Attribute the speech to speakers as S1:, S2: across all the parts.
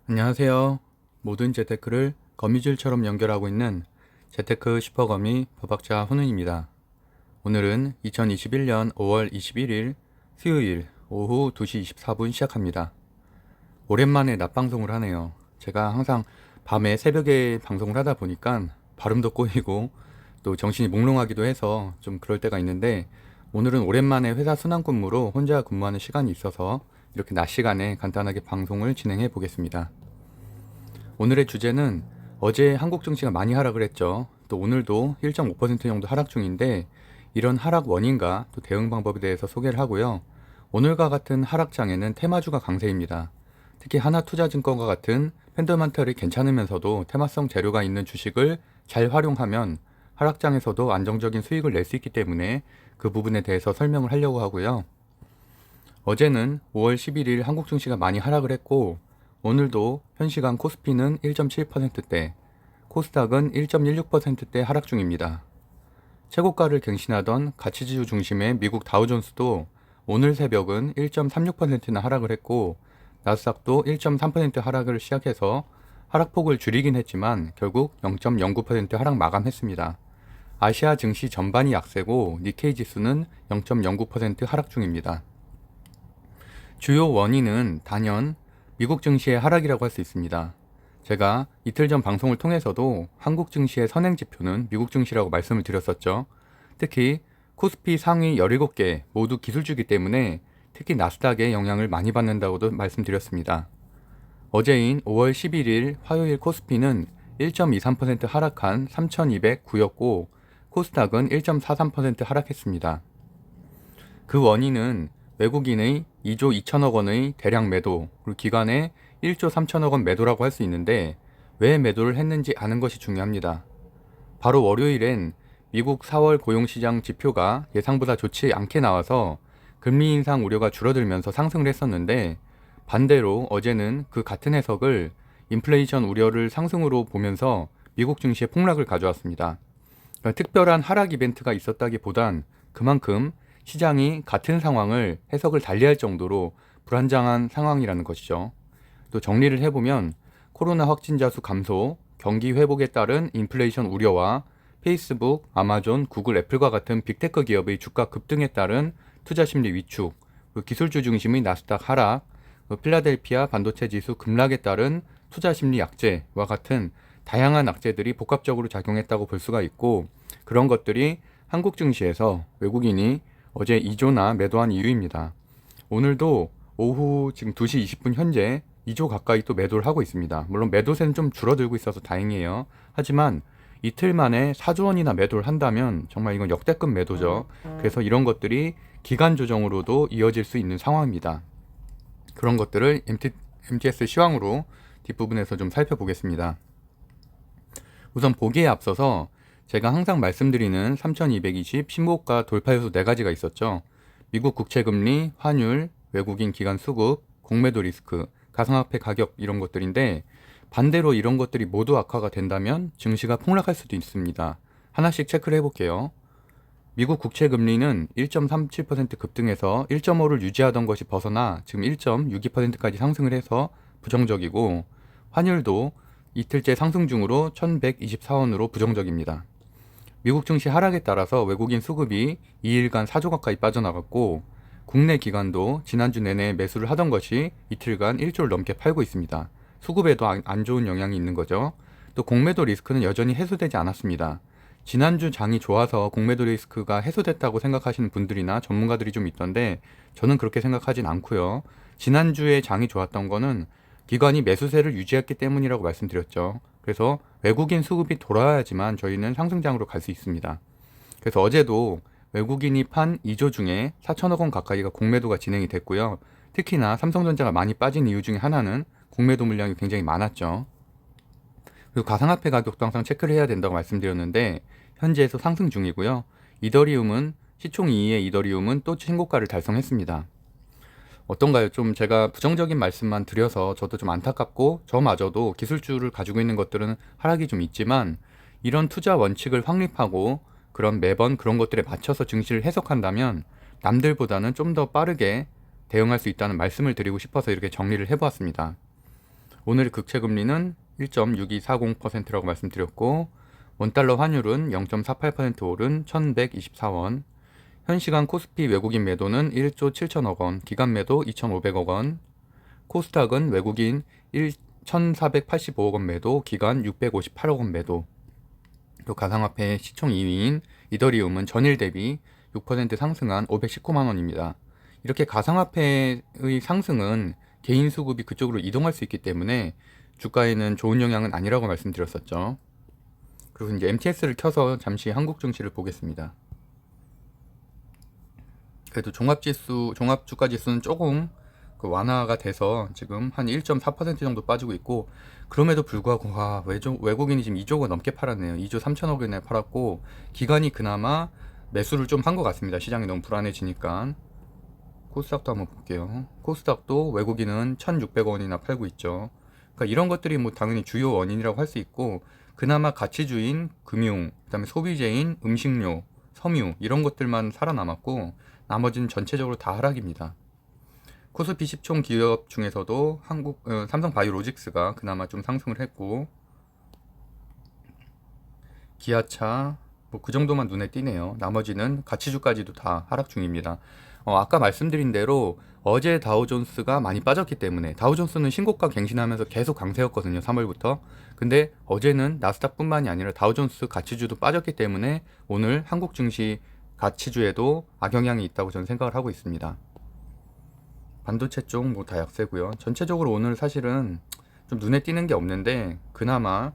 S1: 안녕하세요. 모든 재테크를 거미줄처럼 연결하고 있는 재테크 슈퍼거미 법학자 훈훈입니다. 오늘은 2021년 5월 21일 수요일 오후 2시 24분 시작합니다. 오랜만에 낮방송을 하네요. 제가 항상 밤에 새벽에 방송을 하다 보니까 발음도 꼬이고 또 정신이 몽롱하기도 해서 좀 그럴 때가 있는데, 오늘은 오랜만에 회사 순환근무로 혼자 근무하는 시간이 있어서 이렇게 낮 시간에 간단하게 방송을 진행해 보겠습니다. 오늘의 주제는 어제 한국 증시가 많이 하락을 했죠. 또 오늘도 1.5% 정도 하락 중인데, 이런 하락 원인과 또 대응 방법에 대해서 소개를 하고요. 오늘과 같은 하락장에는 테마주가 강세입니다. 특히 하나투자증권과 같은 펀더멘털이 괜찮으면서도 테마성 재료가 있는 주식을 잘 활용하면 하락장에서도 안정적인 수익을 낼 수 있기 때문에 그 부분에 대해서 설명을 하려고 하고요. 어제는 5월 11일 한국 증시가 많이 하락을 했고, 오늘도 현시간 코스피는 1.7%대, 코스닥은 1.16%대 하락 중입니다. 최고가를 갱신하던 가치지수 중심의 미국 다우존스도 오늘 새벽은 1.36%나 하락을 했고, 나스닥도 1.3% 하락을 시작해서 하락폭을 줄이긴 했지만 결국 0.09% 하락 마감했습니다. 아시아 증시 전반이 약세고 니케이 지수는 0.09% 하락 중입니다. 주요 원인은 단연 미국 증시의 하락이라고 할 수 있습니다. 제가 이틀 전 방송을 통해서도 한국 증시의 선행지표는 미국 증시라고 말씀을 드렸었죠. 특히 코스피 상위 17개 모두 기술주기 때문에 특히 나스닥의 영향을 많이 받는다고도 말씀드렸습니다. 어제인 5월 11일 화요일 코스피는 1.23% 하락한 3,209였고, 코스닥은 1.43% 하락했습니다. 그 원인은 외국인의 2조 2천억 원의 대량 매도, 그리고 기관의 1조 3천억 원 매도라고 할 수 있는데, 왜 매도를 했는지 아는 것이 중요합니다. 바로 월요일엔 미국 4월 고용시장 지표가 예상보다 좋지 않게 나와서 금리 인상 우려가 줄어들면서 상승을 했었는데, 반대로 어제는 그 같은 해석을 인플레이션 우려를 상승으로 보면서 미국 증시에 폭락을 가져왔습니다. 그러니까 특별한 하락 이벤트가 있었다기보단 그만큼 시장이 같은 상황을 해석을 달리할 정도로 불안정한 상황이라는 것이죠. 또 정리를 해보면 코로나 확진자 수 감소, 경기 회복에 따른 인플레이션 우려와 페이스북, 아마존, 구글, 애플과 같은 빅테크 기업의 주가 급등에 따른 투자 심리 위축, 기술주 중심의 나스닥 하락, 필라델피아 반도체 지수 급락에 따른 투자 심리 약재와 같은 다양한 악재들이 복합적으로 작용했다고 볼 수가 있고, 그런 것들이 한국 증시에서 외국인이 어제 2조나 매도한 이유입니다. 오늘도 오후 지금 2시 20분 현재 2조 가까이 또 매도를 하고 있습니다. 물론 매도세는 좀 줄어들고 있어서 다행이에요. 하지만 이틀 만에 4조 원이나 매도를 한다면 정말 이건 역대급 매도죠. 그래서 이런 것들이 기간 조정으로도 이어질 수 있는 상황입니다. 그런 것들을 MTS 시황으로 뒷부분에서 좀 살펴보겠습니다. 우선 보기에 앞서서 제가 항상 말씀드리는 3220 신고가 돌파 요소 4가지가 있었죠. 미국 국채금리, 환율, 외국인 기관 수급, 공매도 리스크, 가상화폐 가격 이런 것들인데, 반대로 이런 것들이 모두 악화가 된다면 증시가 폭락할 수도 있습니다. 하나씩 체크를 해볼게요. 미국 국채금리는 1.37% 급등해서 1.5를 유지하던 것이 벗어나 지금 1.62%까지 상승을 해서 부정적이고, 환율도 이틀째 상승 중으로 1124원으로 부정적입니다. 미국 증시 하락에 따라서 외국인 수급이 2일간 4조 가까이 빠져나갔고, 국내 기관도 지난주 내내 매수를 하던 것이 이틀간 1조를 넘게 팔고 있습니다. 수급에도 안 좋은 영향이 있는 거죠. 또 공매도 리스크는 여전히 해소되지 않았습니다. 지난주 장이 좋아서 공매도 리스크가 해소됐다고 생각하시는 분들이나 전문가들이 좀 있던데, 저는 그렇게 생각하진 않고요. 지난주에 장이 좋았던 거는 기관이 매수세를 유지했기 때문이라고 말씀드렸죠. 그래서 외국인 수급이 돌아야지만 저희는 상승장으로 갈 수 있습니다. 그래서 어제도 외국인이 판 2조 중에 4천억 원 가까이가 공매도가 진행이 됐고요. 특히나 삼성전자가 많이 빠진 이유 중에 하나는 공매도 물량이 굉장히 많았죠. 그리고 가상화폐 가격도 항상 체크를 해야 된다고 말씀드렸는데, 현재에서 상승 중이고요. 이더리움은 시총 2위의 이더리움은 또 신고가를 달성했습니다. 어떤가요? 좀 제가 부정적인 말씀만 드려서 저도 좀 안타깝고, 저마저도 기술주를 가지고 있는 것들은 하락이 좀 있지만, 이런 투자 원칙을 확립하고 그런 매번 그런 것들에 맞춰서 증시를 해석한다면 남들보다는 좀 더 빠르게 대응할 수 있다는 말씀을 드리고 싶어서 이렇게 정리를 해보았습니다. 오늘 국채 금리는 1.6240%라고 말씀드렸고, 원달러 환율은 0.48% 오른 1124원, 현시간 코스피 외국인 매도는 1조 7천억 원, 기간 매도 2,500억 원, 코스닥은 외국인 1,485억 원 매도, 기간 658억 원 매도. 또 가상화폐 시총 2위인 이더리움은 전일 대비 6% 상승한 519만 원입니다. 이렇게 가상화폐의 상승은 개인 수급이 그쪽으로 이동할 수 있기 때문에 주가에는 좋은 영향은 아니라고 말씀드렸었죠. 그리고 이제 MTS를 켜서 잠시 한국 증시를 보겠습니다. 그래도 종합주가 지수는 조금 완화가 돼서 지금 한 1.4% 정도 빠지고 있고, 그럼에도 불구하고 외국인이 지금 2조가 넘게 팔았네요. 2조 3천억 원에 팔았고, 기관이 그나마 매수를 좀 한 것 같습니다. 시장이 너무 불안해지니까. 코스닥도 한번 볼게요. 코스닥도 외국인은 1,600원이나 팔고 있죠. 그러니까 이런 것들이 뭐 당연히 주요 원인이라고 할 수 있고, 그나마 가치주인 금융, 그다음에 소비재인 음식료, 섬유 이런 것들만 살아남았고, 나머지는 전체적으로 다 하락입니다. 코스피 10총 기업 중에서도 삼성바이오로직스가 그나마 좀 상승을 했고, 기아차 뭐 그 정도만 눈에 띄네요. 나머지는 가치주까지도 다 하락 중입니다. 아까 말씀드린 대로 어제 다우존스가 많이 빠졌기 때문에, 다우존스는 신고가 갱신하면서 계속 강세였거든요, 3월부터. 근데 어제는 나스닥뿐만이 아니라 다우존스 가치주도 빠졌기 때문에 오늘 한국 증시 가치주에도 악영향이 있다고 저는 생각을 하고 있습니다. 반도체 쪽 뭐 다 약세고요. 전체적으로 오늘 사실은 좀 눈에 띄는 게 없는데, 그나마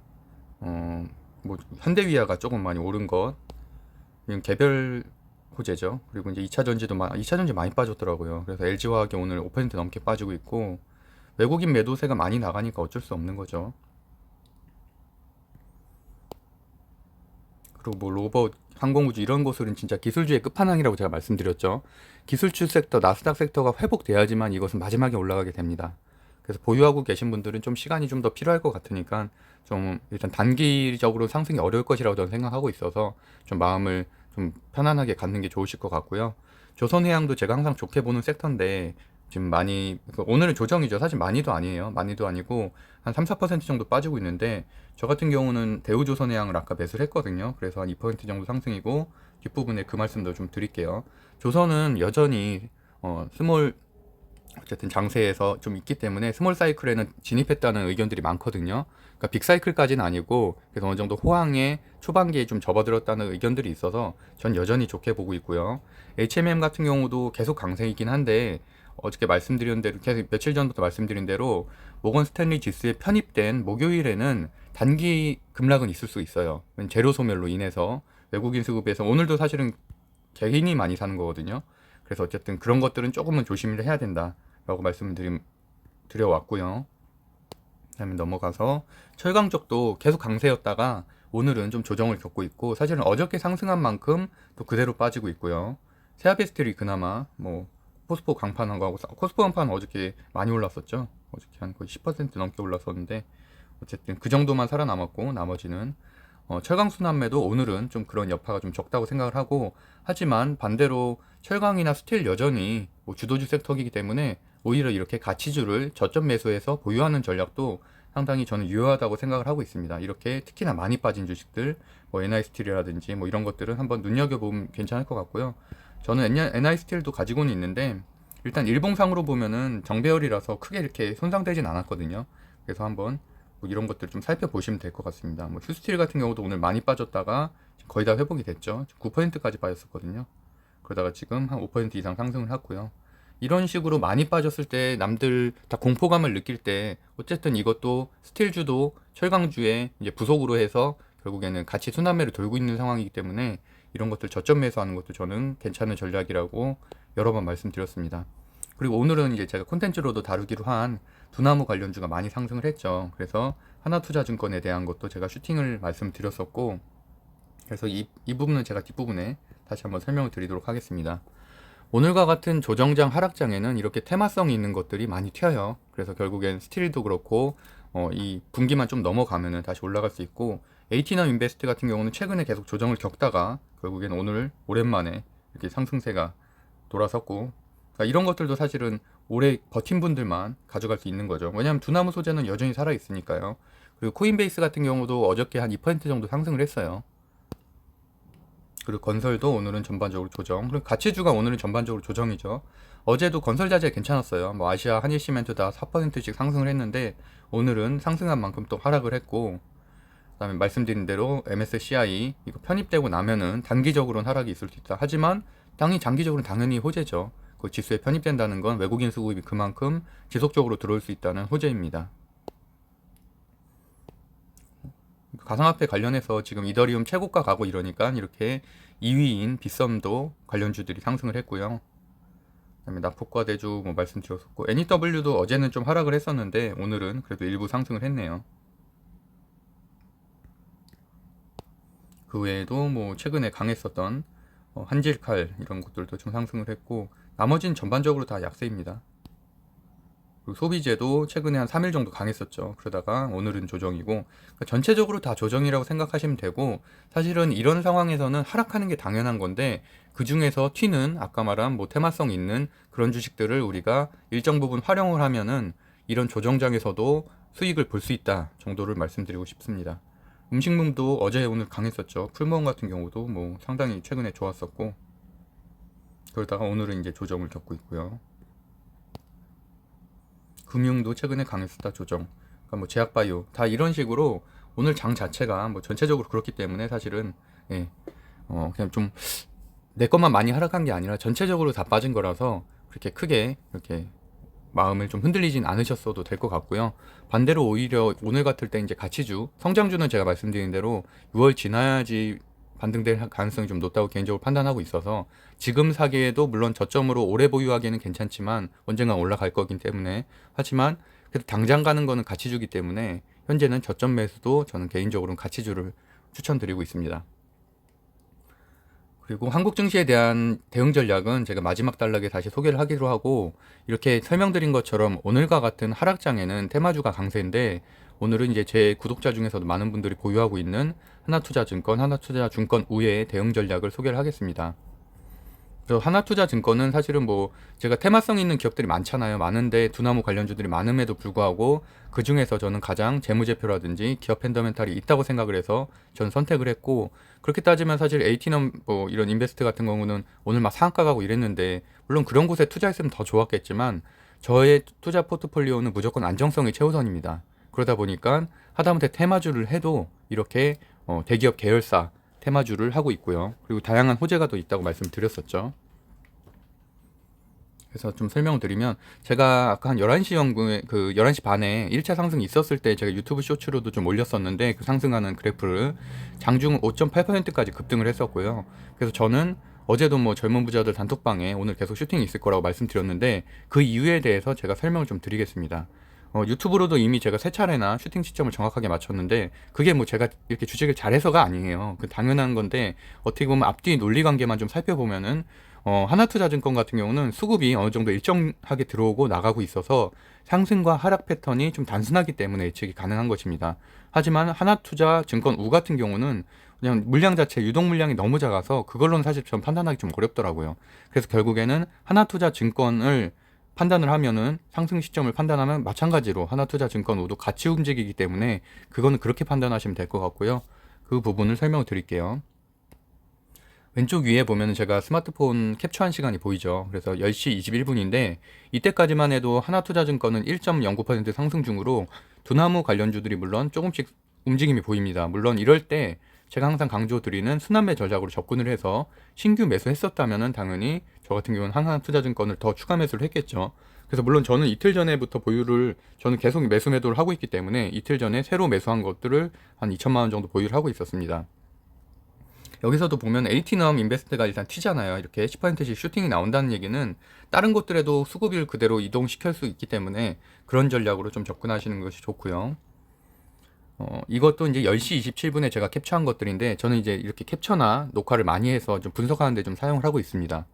S1: 뭐 현대위아가 조금 많이 오른 것, 개별 호재죠. 그리고 이제 2차전지 많이 빠졌더라고요. 그래서 LG화학이 오늘 5% 넘게 빠지고 있고, 외국인 매도세가 많이 나가니까 어쩔 수 없는 거죠. 그리고 뭐 로봇, 항공우주 이런 것들은 진짜 기술주의 끝판왕이라고 제가 말씀드렸죠. 기술주 섹터, 나스닥 섹터가 회복돼야지만 이것은 마지막에 올라가게 됩니다. 그래서 보유하고 계신 분들은 좀 시간이 좀 더 필요할 것 같으니까 좀 일단 단기적으로 상승이 어려울 것이라고 저는 생각하고 있어서 좀 마음을 좀 편안하게 갖는 게 좋으실 것 같고요. 조선해양도 제가 항상 좋게 보는 섹터인데 지금 많이, 오늘은 조정이죠. 사실 많이도 아니에요. 많이도 아니고 한 3, 4% 정도 빠지고 있는데, 저 같은 경우는 대우조선해양을 아까 매수를 했거든요. 그래서 한 2% 정도 상승이고, 뒷부분에 그 말씀도 좀 드릴게요. 조선은 여전히 어쨌든 장세에서 좀 있기 때문에 스몰 사이클에는 진입했다는 의견들이 많거든요. 그러니까 빅 사이클까지는 아니고, 그래서 어느 정도 호황의 초반기에 좀 접어들었다는 의견들이 있어서 전 여전히 좋게 보고 있고요. HMM 같은 경우도 계속 강세이긴 한데, 어저께 말씀드린 대로, 계속 며칠 전부터 말씀드린 대로 모건 스탠리 지수에 편입된 목요일에는 단기 급락은 있을 수 있어요. 재료 소멸로 인해서 외국인 수급에서, 오늘도 사실은 개인이 많이 사는 거거든요. 그래서 어쨌든 그런 것들은 조금은 조심을 해야 된다라고 말씀을 드려왔고요. 그다음에 넘어가서 철강 쪽도 계속 강세였다가 오늘은 좀 조정을 겪고 있고, 사실은 어저께 상승한 만큼 또 그대로 빠지고 있고요. 세아베스텔이 그나마 뭐 포스코 강판한 거하고, 포스코 강판은 어저께 많이 올랐었죠. 어저께 한 거의 10% 넘게 올랐었는데, 어쨌든 그 정도만 살아남았고, 나머지는 철강 순환매도 오늘은 좀 그런 여파가 좀 적다고 생각을 하고, 하지만 반대로 철강이나 스틸 여전히 뭐 주도주 섹터이기 때문에 오히려 이렇게 가치주를 저점 매수해서 보유하는 전략도 상당히 저는 유효하다고 생각을 하고 있습니다. 이렇게 특히나 많이 빠진 주식들, 뭐 NI스틸이라든지 뭐 이런 것들은 한번 눈여겨보면 괜찮을 것 같고요. 저는 NI스틸도 가지고는 있는데, 일단 일봉상으로 보면은 정배열이라서 크게 이렇게 손상되진 않았거든요. 그래서 한번 뭐 이런 것들 좀 살펴보시면 될 것 같습니다. 뭐 휴스틸 같은 경우도 오늘 많이 빠졌다가 거의 다 회복이 됐죠. 9%까지 빠졌었거든요. 그러다가 지금 한 5% 이상 상승을 했고요. 이런 식으로 많이 빠졌을 때 남들 다 공포감을 느낄 때, 어쨌든 이것도 스틸주도 철강주의 이제 부속으로 해서 결국에는 같이 순환매를 돌고 있는 상황이기 때문에, 이런 것들 저점 매수하는 것도 저는 괜찮은 전략이라고 여러 번 말씀드렸습니다. 그리고 오늘은 이제 제가 콘텐츠로도 다루기로 한 두나무 관련주가 많이 상승을 했죠. 그래서 하나투자증권에 대한 것도 제가 슈팅을 말씀드렸었고, 그래서 이 부분은 제가 뒷부분에 다시 한번 설명을 드리도록 하겠습니다. 오늘과 같은 조정장 하락장에는 이렇게 테마성이 있는 것들이 많이 튀어요. 그래서 결국엔 스틸도 그렇고 이 분기만 좀 넘어가면은 다시 올라갈 수 있고, 에이티넘 인베스트 같은 경우는 최근에 계속 조정을 겪다가 결국엔 오늘 오랜만에 이렇게 상승세가 돌아섰고, 그러니까 이런 것들도 사실은 오래 버틴 분들만 가져갈 수 있는 거죠. 왜냐하면 두나무 소재는 여전히 살아 있으니까요. 그리고 코인베이스 같은 경우도 어저께 한 2% 정도 상승을 했어요. 그리고 건설도 오늘은 전반적으로 조정. 그리고 가치주가 오늘은 전반적으로 조정이죠. 어제도 건설 자재 괜찮았어요. 뭐 아시아 한일시멘트 다 4%씩 상승을 했는데 오늘은 상승한 만큼 또 하락을 했고, 그다음에 말씀드린 대로 MSCI 이거 편입되고 나면은 단기적으로는 하락이 있을 수 있다. 하지만 장기적으로는 당연히 호재죠. 그 지수에 편입된다는 건 외국인 수급이 그만큼 지속적으로 들어올 수 있다는 호재입니다. 가상화폐 관련해서 지금 이더리움 최고가 가고 이러니까 이렇게 2위인 빗썸도 관련주들이 상승을 했고요. 그다음에 나폭과대주 뭐 말씀드렸었고, NEW도 어제는 좀 하락을 했었는데 오늘은 그래도 일부 상승을 했네요. 그 외에도 뭐 최근에 강했었던 한질칼 이런 것들도 좀 상승을 했고, 나머지는 전반적으로 다 약세입니다. 그리고 소비재도 최근에 한 3일 정도 강했었죠. 그러다가 오늘은 조정이고, 그러니까 전체적으로 다 조정이라고 생각하시면 되고, 사실은 이런 상황에서는 하락하는 게 당연한 건데, 그 중에서 튀는 아까 말한 뭐 테마성 있는 그런 주식들을 우리가 일정 부분 활용을 하면은 이런 조정장에서도 수익을 볼 수 있다 정도를 말씀드리고 싶습니다. 음식물도 어제 오늘 강했었죠. 풀무원 같은 경우도 뭐 상당히 최근에 좋았었고, 그러다가 오늘은 이제 조정을 겪고 있고요. 금융도 최근에 강했었다 조정. 그러니까 뭐 제약바이오 다 이런 식으로 오늘 장 자체가 뭐 전체적으로 그렇기 때문에 사실은 그냥 좀 내 것만 많이 하락한 게 아니라 전체적으로 다 빠진 거라서 그렇게 크게 이렇게 마음을 좀 흔들리진 않으셨어도 될 것 같고요. 반대로 오히려 오늘 같을 때 이제 가치주, 성장주는 제가 말씀드린 대로 6월 지나야지 반등될 가능성이 좀 높다고 개인적으로 판단하고 있어서 지금 사기에도 물론 저점으로 오래 보유하기에는 괜찮지만 언젠가 올라갈 거긴 때문에, 하지만 그래도 당장 가는 거는 가치주기 때문에 현재는 저점 매수도 저는 개인적으로는 가치주를 추천드리고 있습니다. 그리고 한국 증시에 대한 대응 전략은 제가 마지막 단락에 다시 소개를 하기로 하고, 이렇게 설명드린 것처럼 오늘과 같은 하락장에는 테마주가 강세인데, 오늘은 이제 제 구독자 중에서도 많은 분들이 보유하고 있는 하나투자증권, 하나투자증권 우회의 대응 전략을 소개를 하겠습니다. 그래서 하나투자증권은 사실은 뭐 제가 테마성 있는 기업들이 많잖아요. 많은데 두나무 관련주들이 많음에도 불구하고 그 중에서 저는 가장 재무제표라든지 기업 펀더멘탈이 있다고 생각을 해서 저는 선택을 했고, 그렇게 따지면 사실 에이티넘 뭐 이런 인베스트 같은 경우는 오늘 막 상한가 가고 이랬는데, 물론 그런 곳에 투자했으면 더 좋았겠지만 저의 투자 포트폴리오는 무조건 안정성이 최우선입니다. 그러다 보니까 하다못해 테마주를 해도 이렇게 대기업 계열사 테마주를 하고 있고요. 그리고 다양한 호재가 또 있다고 말씀드렸었죠. 그래서 좀 설명을 드리면, 제가 아까 한 11시 연구에 11시 반에 1차 상승이 있었을 때 제가 유튜브 쇼츠로도 좀 올렸었는데, 그 상승하는 그래프를 장중 5.8%까지 급등을 했었고요. 그래서 저는 어제도 뭐 젊은 부자들 단톡방에 오늘 계속 슈팅이 있을 거라고 말씀드렸는데, 그 이유에 대해서 제가 설명을 좀 드리겠습니다. 유튜브로도 이미 제가 3차례나 슈팅 시점을 정확하게 맞췄는데, 그게 뭐 제가 이렇게 주식을 잘해서가 아니에요. 그 당연한 건데, 어떻게 보면 앞뒤 논리 관계만 좀 살펴보면은 하나투자증권 같은 경우는 수급이 어느 정도 일정하게 들어오고 나가고 있어서 상승과 하락 패턴이 좀 단순하기 때문에 예측이 가능한 것입니다. 하지만 하나투자증권 우 같은 경우는 그냥 물량 자체 유동 물량이 너무 작아서 그걸로는 사실 좀 판단하기 좀 어렵더라고요. 그래서 결국에는 하나투자증권을 판단을 하면은 상승 시점을 판단하면 마찬가지로 하나투자증권 우도 같이 움직이기 때문에 그거는 그렇게 판단하시면 될 것 같고요. 그 부분을 설명을 드릴게요. 왼쪽 위에 보면 제가 스마트폰 캡처한 시간이 보이죠. 그래서 10시 21분인데 이때까지만 해도 하나투자증권은 1.09% 상승 중으로 두나무 관련주들이 물론 조금씩 움직임이 보입니다. 물론 이럴 때 제가 항상 강조드리는 순환매 전략으로 접근을 해서 신규 매수했었다면 당연히 저 같은 경우는 하나투자증권을 더 추가 매수를 했겠죠. 그래서 물론 저는 이틀 전에부터 보유를 저는 계속 매수 매도를 하고 있기 때문에 이틀 전에 새로 매수한 것들을 한 2천만 원 정도 보유를 하고 있었습니다. 여기서도 보면 에이티넘 인베스트가 일단 튀잖아요. 이렇게 10%씩 슈팅이 나온다는 얘기는 다른 곳들에도 수급을 그대로 이동시킬 수 있기 때문에 그런 전략으로 좀 접근하시는 것이 좋고요. 이것도 이제 10시 27분에 제가 캡처한 것들인데, 저는 이제 이렇게 capture나 녹화를 많이 해서 좀 분석하는데 좀 사용을 하고 있습니다.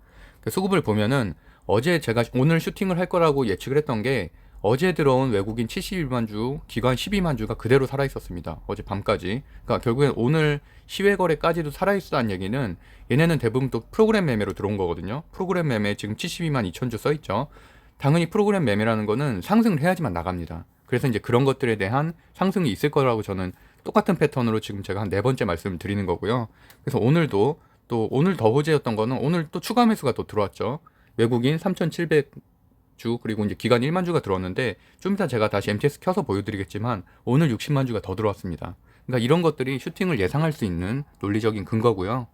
S1: 그 수급을 보면은 어제 제가 오늘 슈팅을 할 거라고 예측을 했던 게 어제 들어온 외국인 71만 주, 기관 12만 주가 그대로 살아 있었습니다. 어제 밤까지. 그러니까 결국엔 오늘 시외 거래까지도 살아 있었다는 얘기는 얘네는 대부분 또 프로그램 매매로 들어온 거거든요. 프로그램 매매 지금 72만 2천 주 써 있죠. 당연히 프로그램 매매라는 거는 상승을 해야지만 나갑니다. 그래서 이제 그런 것들에 대한 상승이 있을 거라고 저는 똑같은 패턴으로 지금 제가 한 4번째 말씀을 드리는 거고요. 그래서 오늘도 또 오늘 더 호재였던 거는 오늘 또 추가 매수가 또 들어왔죠. 외국인 3,700주 그리고 이제 기간 1만 주가 들어왔는데 좀 이따 제가 다시 MTS 켜서 보여드리겠지만 오늘 60만 주가 더 들어왔습니다. 그러니까 이런 것들이 슈팅을 예상할 수 있는 논리적인 근거고요.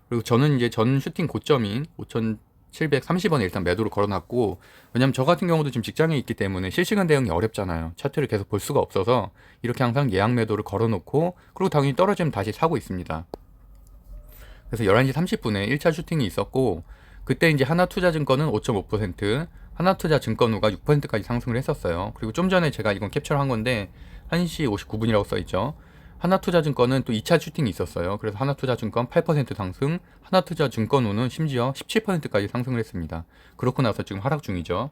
S1: 그리고 저는 이제 전 슈팅 고점인 5,730원에 일단 매도를 걸어놨고, 왜냐면 저 같은 경우도 지금 직장에 있기 때문에 실시간 대응이 어렵잖아요. 차트를 계속 볼 수가 없어서 이렇게 항상 예약 매도를 걸어놓고, 그리고 당연히 떨어지면 다시 사고 있습니다. 그래서 11시 30분에 1차 슈팅이 있었고, 그때 이제 하나투자증권은 5.5%, 하나투자증권후가 6%까지 상승을 했었어요. 그리고 좀 전에 제가 이건 캡처를 한 건데 1시 59분이라고 써있죠. 하나투자증권은 또 2차 슈팅이 있었어요. 그래서 하나투자증권 8% 상승, 하나투자증권후는 심지어 17%까지 상승을 했습니다. 그렇고 나서 지금 하락 중이죠.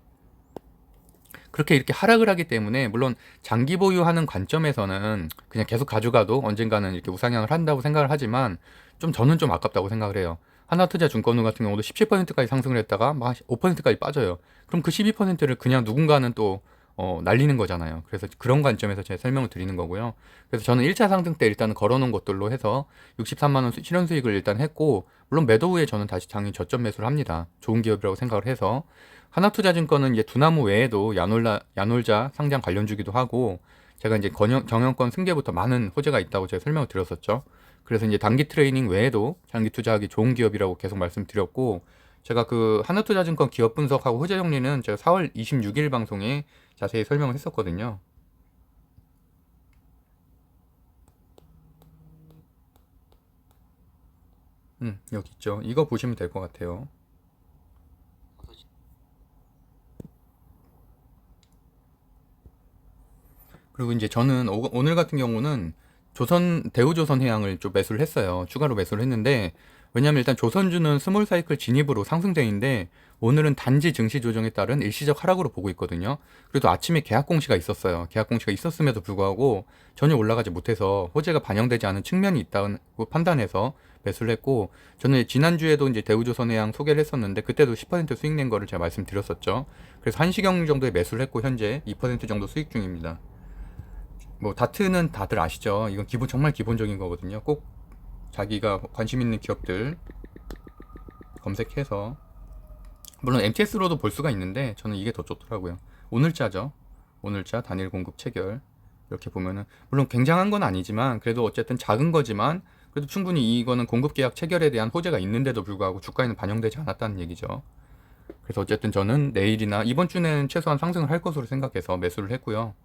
S1: 그렇게 이렇게 하락을 하기 때문에 물론 장기 보유하는 관점에서는 그냥 계속 가져가도 언젠가는 이렇게 우상향을 한다고 생각을 하지만 저는 좀 아깝다고 생각을 해요. 하나투자증권후 같은 경우도 17%까지 상승을 했다가 막 5%까지 빠져요. 그럼 그 12%를 그냥 누군가는 또 날리는 거잖아요. 그래서 그런 관점에서 제가 설명을 드리는 거고요. 그래서 저는 1차 상승 때 일단 걸어놓은 것들로 해서 63만원 실현 수익을 일단 했고, 물론 매도 후에 저는 다시 당연히 저점 매수를 합니다. 좋은 기업이라고 생각을 해서. 하나투자증권은 이제 두나무 외에도 야놀자 상장 관련주기도 하고, 제가 이제 경영권 승계부터 많은 호재가 있다고 제가 설명을 드렸었죠. 그래서 이제 단기 트레이닝 외에도 장기 투자하기 좋은 기업이라고 계속 말씀드렸고, 제가 그 하나투자증권 기업 분석하고 호재 정리는 제가 4월 26일 방송에 자세히 설명을 했었거든요. 여기 있죠. 이거 보시면 될 것 같아요. 그리고 이제 저는 오늘 같은 경우는 대우조선해양을 좀 매수를 했어요. 추가로 매수를 했는데, 왜냐면 일단 조선주는 스몰 사이클 진입으로 상승세인데 오늘은 단지 증시 조정에 따른 일시적 하락으로 보고 있거든요. 그래도 아침에 계약 공시가 있었어요. 계약 공시가 있었음에도 불구하고 전혀 올라가지 못해서 호재가 반영되지 않은 측면이 있다고 판단해서 매수를 했고, 저는 지난주에도 이제 대우조선해양 소개를 했었는데 그때도 10% 수익 낸 거를 제가 말씀드렸었죠. 그래서 한시경 정도에 매수를 했고 현재 2% 정도 수익 중입니다. 뭐 다트는 다들 아시죠? 이건 정말 기본적인 거거든요. 꼭 자기가 관심 있는 기업들 검색해서, 물론 MTS로도 볼 수가 있는데 저는 이게 더 좋더라고요. 오늘자죠. 오늘자 단일 공급 체결 이렇게 보면은 물론 굉장한 건 아니지만 그래도 어쨌든 작은 거지만 그래도 충분히 이거는 공급 계약 체결에 대한 호재가 있는데도 불구하고 주가에는 반영되지 않았다는 얘기죠. 그래서 어쨌든 저는 내일이나 이번 주는 최소한 상승을 할 것으로 생각해서 매수를 했고요.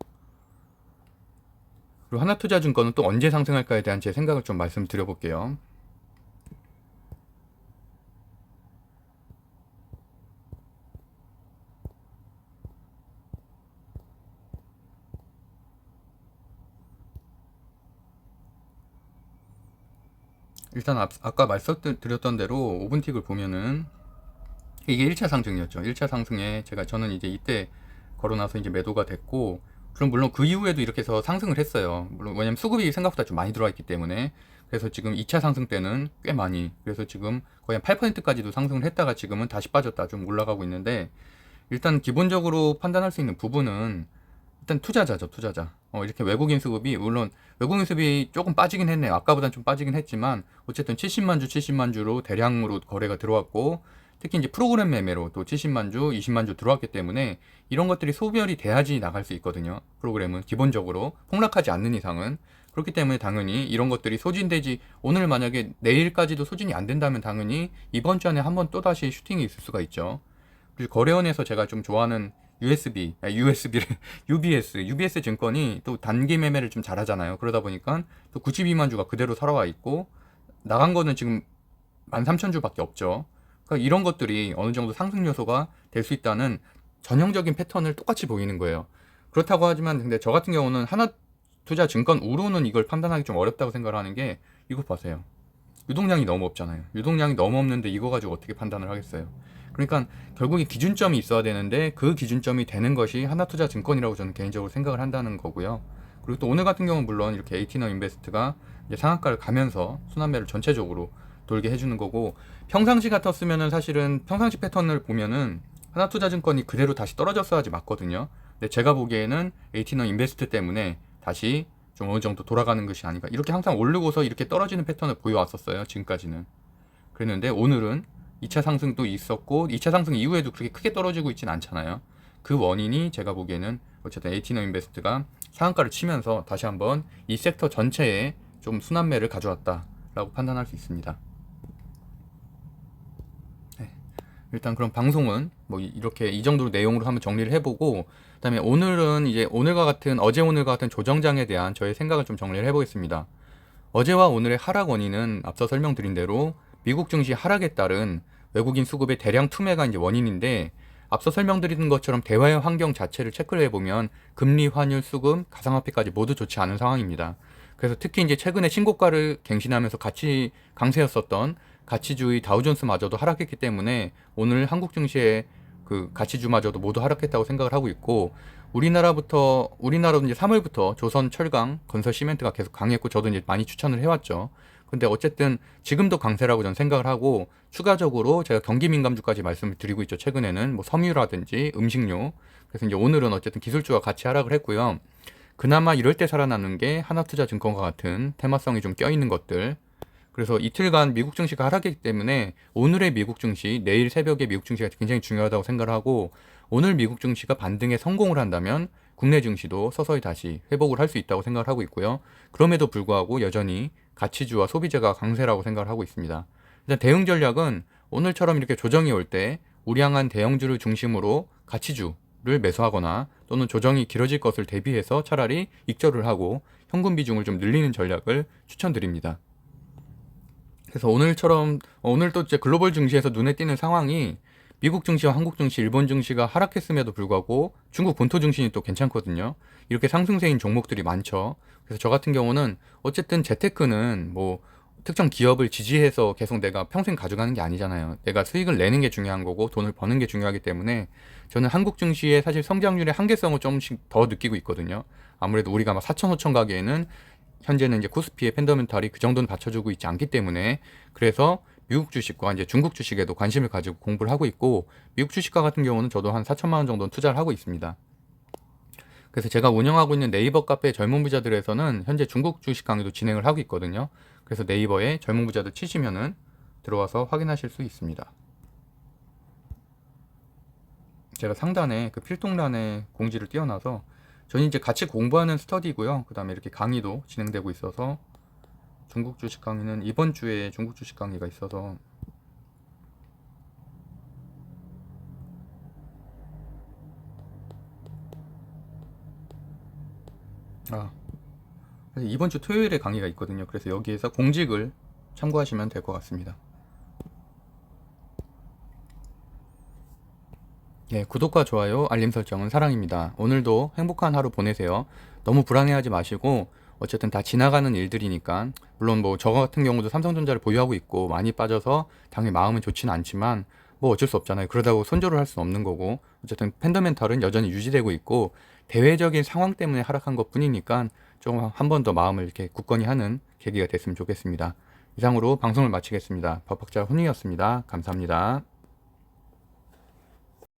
S1: 그리고 하나투자증권은 또 언제 상승할까에 대한 제 생각을 좀 말씀드려 볼게요. 일단 아까 말씀드렸던 대로 5분틱을 보면은 이게 1차 상승이었죠. 1차 상승에 저는 이제 이때 걸어놔서 이제 매도가 됐고, 그럼 물론 그 이후에도 이렇게 해서 상승을 했어요. 물론 왜냐면 수급이 생각보다 좀 많이 들어와 있기 때문에. 그래서 지금 2차 상승 때는 꽤 많이, 그래서 지금 거의 한 8%까지도 상승을 했다가 지금은 다시 빠졌다 좀 올라가고 있는데, 일단 기본적으로 판단할 수 있는 부분은 일단 투자자죠, 투자자. 이렇게 외국인 수급이, 물론 외국인 수급이 조금 빠지긴 했네요. 아까보단 좀 빠지긴 했지만 어쨌든 70만 주로 대량으로 거래가 들어왔고, 특히 이제 프로그램 매매로 또 70만 주, 20만 주 들어왔기 때문에 이런 것들이 소별이 돼야지 나갈 수 있거든요. 프로그램은 기본적으로 폭락하지 않는 이상은. 그렇기 때문에 당연히 이런 것들이 소진되지, 오늘 만약에 내일까지도 소진이 안 된다면 당연히 이번 주 안에 한번 또다시 슈팅이 있을 수가 있죠. 그리고 거래원에서 제가 좀 좋아하는 UBS 증권이 또 단기 매매를 좀 잘하잖아요. 그러다 보니까 또 92만 주가 그대로 살아와 있고, 나간 거는 지금 13,000주밖에 없죠. 그러니까 이런 것들이 어느 정도 상승 요소가 될 수 있다는 전형적인 패턴을 똑같이 보이는 거예요. 그렇다고 하지만 근데 저 같은 경우는 하나투자증권 우로는 이걸 판단하기 좀 어렵다고 생각을 하는 게, 이거 보세요. 유동량이 너무 없잖아요. 유동량이 너무 없는데 이거 가지고 어떻게 판단을 하겠어요. 그러니까 결국에 기준점이 있어야 되는데 그 기준점이 되는 것이 하나투자증권이라고 저는 개인적으로 생각을 한다는 거고요. 그리고 또 오늘 같은 경우는 물론 이렇게 에이티너 인베스트가 이제 상한가를 가면서 순환매를 전체적으로 돌게 해주는 거고, 평상시 같았으면은 사실은 평상시 패턴을 보면은 하나투자증권이 그대로 다시 떨어졌어야지 맞거든요. 근데 제가 보기에는 에이티너 인베스트 때문에 다시 좀 어느 정도 돌아가는 것이 아닌가. 이렇게 항상 오르고서 이렇게 떨어지는 패턴을 보여왔었어요. 지금까지는. 그랬는데 오늘은 2차 상승도 있었고 2차 상승 이후에도 그렇게 크게 떨어지고 있진 않잖아요. 그 원인이 제가 보기에는 어쨌든 에이티너 인베스트가 상한가를 치면서 다시 한번 이 섹터 전체에 좀 순환매를 가져왔다라고 판단할 수 있습니다. 일단 그럼 방송은 뭐 이렇게 이 정도로 내용으로 한번 정리를 해보고, 그다음에 오늘은 이제 오늘과 같은 어제 오늘과 같은 조정장에 대한 저의 생각을 좀 정리를 해보겠습니다. 어제와 오늘의 하락 원인은 앞서 설명드린 대로 미국 증시 하락에 따른 외국인 수급의 대량 투매가 이제 원인인데, 앞서 설명드린 것처럼 대화의 환경 자체를 체크를 해보면 금리, 환율, 수급, 가상화폐까지 모두 좋지 않은 상황입니다. 그래서 특히 이제 최근에 신고가를 갱신하면서 같이 강세였었던 가치주의 다우존스마저도 하락했기 때문에 오늘 한국 증시의 그 가치주마저도 모두 하락했다고 생각을 하고 있고, 우리나라도 이제 3월부터 조선, 철강, 건설, 시멘트가 계속 강했고 저도 이제 많이 추천을 해왔죠. 근데 어쨌든 지금도 강세라고 저는 생각을 하고, 추가적으로 제가 경기 민감주까지 말씀을 드리고 있죠. 최근에는 뭐 섬유라든지 음식료. 그래서 이제 오늘은 어쨌든 기술주가 같이 하락을 했고요. 그나마 이럴 때 살아남는 게 하나투자증권과 같은 테마성이 좀 껴있는 것들. 그래서 이틀간 미국 증시가 하락했기 때문에 오늘의 미국 증시, 내일 새벽에 미국 증시가 굉장히 중요하다고 생각을 하고, 오늘 미국 증시가 반등에 성공을 한다면 국내 증시도 서서히 다시 회복을 할 수 있다고 생각을 하고 있고요. 그럼에도 불구하고 여전히 가치주와 소비재가 강세라고 생각을 하고 있습니다. 일단 대응 전략은 오늘처럼 이렇게 조정이 올 때 우량한 대형주를 중심으로 가치주를 매수하거나, 또는 조정이 길어질 것을 대비해서 차라리 익절을 하고 현금 비중을 좀 늘리는 전략을 추천드립니다. 그래서 오늘도 이제 글로벌 증시에서 눈에 띄는 상황이 미국 증시와 한국 증시, 일본 증시가 하락했음에도 불구하고 중국 본토 증시는 또 괜찮거든요. 이렇게 상승세인 종목들이 많죠. 그래서 저 같은 경우는 어쨌든 재테크는 뭐 특정 기업을 지지해서 계속 내가 평생 가져가는 게 아니잖아요. 내가 수익을 내는 게 중요한 거고 돈을 버는 게 중요하기 때문에 저는 한국 증시의 사실 성장률의 한계성을 조금씩 더 느끼고 있거든요. 아무래도 우리가 막 4천, 5천 가기에는 현재는 이제 코스피의 펜더멘탈이 그 정도는 받쳐주고 있지 않기 때문에, 그래서 미국 주식과 이제 중국 주식에도 관심을 가지고 공부를 하고 있고, 미국 주식과 같은 경우는 저도 한 4천만 원 정도는 투자를 하고 있습니다. 그래서 제가 운영하고 있는 네이버 카페 젊은 부자들에서는 현재 중국 주식 강의도 진행을 하고 있거든요. 그래서 네이버에 젊은 부자들 치시면은 들어와서 확인하실 수 있습니다. 제가 상단에 그 필동란에 공지를 띄워놔서, 저는 이제 같이 공부하는 스터디고요. 그 다음에 이렇게 강의도 진행되고 있어서, 중국 주식 강의는 이번 주에 중국 주식 강의가 있어서 그래서 이번 주 토요일에 강의가 있거든요. 그래서 여기에서 공직을 참고하시면 될 것 같습니다. 예, 구독과 좋아요, 알림 설정은 사랑입니다. 오늘도 행복한 하루 보내세요. 너무 불안해하지 마시고, 어쨌든 다 지나가는 일들이니까, 물론 뭐 저 같은 경우도 삼성전자를 보유하고 있고 많이 빠져서 당연히 마음은 좋지는 않지만 뭐 어쩔 수 없잖아요. 그러다고 손절을 할 수는 없는 거고, 어쨌든 펜더멘탈은 여전히 유지되고 있고 대외적인 상황 때문에 하락한 것 뿐이니까 조금 한 번 더 마음을 이렇게 굳건히 하는 계기가 됐으면 좋겠습니다. 이상으로 방송을 마치겠습니다. 법학자 훈이었습니다. 감사합니다.